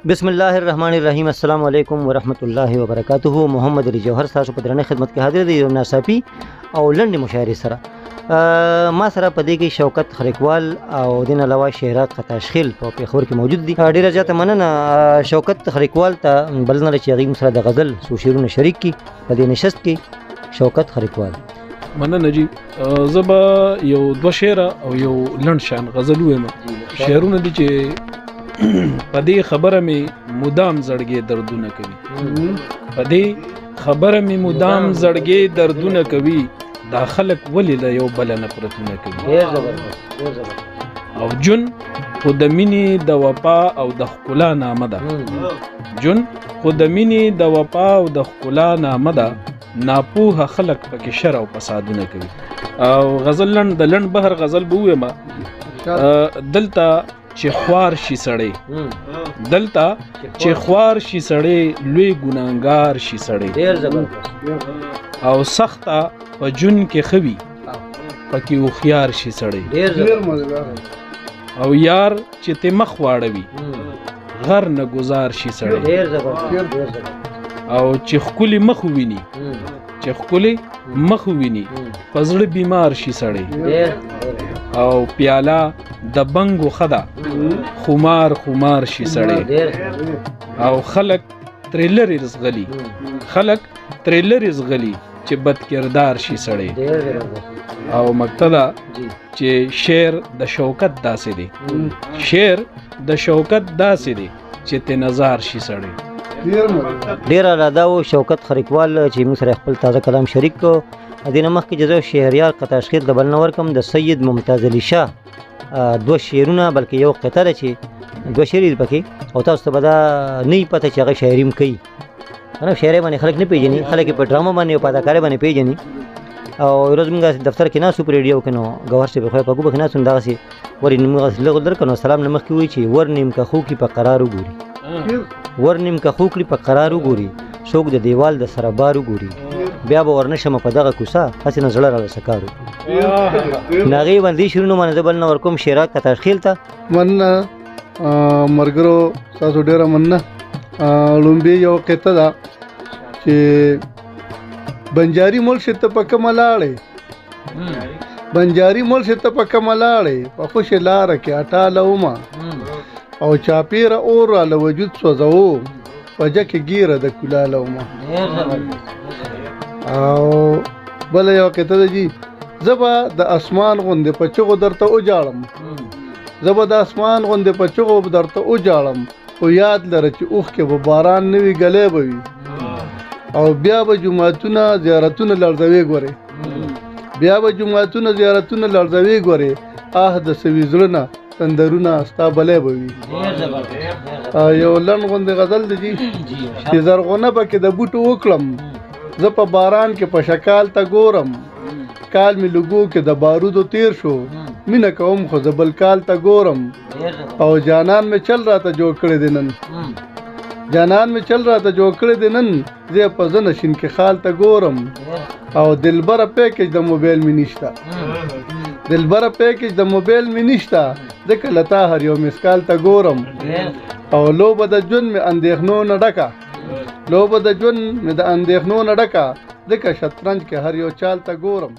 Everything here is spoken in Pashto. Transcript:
بسم الله الرحمن الرحیم. السلام علیکم ورحمۃ اللہ وبرکاتہ. محمد علی جوهر تاسو په درنه خدمت کې حاضر دی. یو ناڅاپي او لنډې مشاعرې سره ما سره په دې کې شوکت خلیقوال او دین علاوه شهرات قطاشخیل په پیښور کې موجود دي. ډیره زیاته مننه شوکت خلیقوال ته بلنه چې هغه سره د غزل څو شعرونه شریک کی په دې نشست کې. شوکت خلیقوال مننه جی. زبا یو دو شعر او یو لنډ شان غزل وایم. شعرونه دي چې په دې خبره می مدام زړګي دردونه کوي، په دې خبره می مدام زړګي دردونه کوي، دا خلق ولې له یو بل نفرتونه کوي. او جون خو د مینې د وفا او د ښکلا نامه ده، جون خو د مینې د وفا او د ښکلا نامه ده، ناپوهه خلق پکې شر او فسادونه کوي. او غزل لنډ د لنډ بهر غزل به ووایم. دلته چې خوار شي سړی، دلته چې خوار شي سړی، لوی ګناهګار شي سړی، او سخته په جون کې خوي پکې هوښیار شي سړی، او یار چې ته مخ واړوي غر نه گزار شي سړی، او چې ښکلي مخ وویني، چې ښکلي مخ وویني په زړه بیمار شي سړی، او پیاله د بنګو خدا خمار خمار شي سړی، او خلق ترې لرې رزغلي، خلق ترې لرې رزغلي چې بد کردار شي سړی. او مقتدا چې شعر د شوکت داسې دی، شعر د شوکت داسې دی چې ته نظر شي سړی. ډیر اراده او شوکت خلیقوال چې موږ سره خپل تازه کلام شریک کو. دینه مخکې جزو شهریار قطاشخیل د بلنور کم د سید ممتاز علی شاه دو شعرونه بلکې یو قطعه ده چې دو شعر پکې، او تاسو ته به دا نه پته چې هغه شاعري هم کوي. نو شاعري باندې خلک نه پیژني، خلک په ډرامه باندې او په اداکارۍ باندې پیژني. او روز موږ دفتر کې ناسو پر ریډیو کې نو ګوهر صاحب خو په ګوبه کې ناسو دغسې ورې موږ لږ درکنو سلام نه مخکې وایي چې ور نیم که خو کې په قرار وګوري، ور نیم که خو کړي په قرار وګوري، څوک د دیوال د سره بار وګوري، بیا به ورنشم په دغه کوڅه هسې نه زړه راله سکار وکړي. نو هغې باندې شعرونو باندې زه بل نه ورکوم شعرات قطاشخیل ته. مننه ملګرو، تاسو ډېره مننه. لومبې یو قطعه ده چې بنجاري مرشد ته په کومه لاړې، بنجاري مرشد ته په کومه لاړې، په خوشې لاره کې اټاله ومه، او چاپیره اور راله وجود سوځوو، په جکې ګیره د کلاله ومه. او بله یو قطعه ده جي، زه به د اسمان غوندې په چغو درته وجاړم، زه به د اسمان غوندې په چغو درته وجاړم، خو یاد لره چې اوښکې به باران نه وي ګلی به وي، او بیا به جوماتونه زیارتونه لړزوي ګورې، بیا به جوماتونه زیارتونه لړزوي ګورې، آه د سوي زړه نه تندرونه ستا بلی به وي. یو لنډ غوندې غزل دی جي، چې زرغونه به کې د بوټو وکړم، زه په باران کې په شکال ته ګورم، کال مې لګو کې د بارودو تیر شو، مینه کوم خو زه بل کال ته ګورم، او جانان مې چل راته جوړ کړی دی نن، جانان مې چل راته جوړ کړی دی نن، زه په زه نشین کې خال ته ګورم، او دلبره پیکج د موبایل مې نشته، دلبره پیکج د موبایل مې نشته، ځکه له تا هر یو مسکال ته ګورم، او لوبه د ژوند مې اندېښنو نه ډکه، لوبه د ژوند مې د اندېښنو نه ډکه، ځکه شطرنج کې هر یو چال ته ګورم.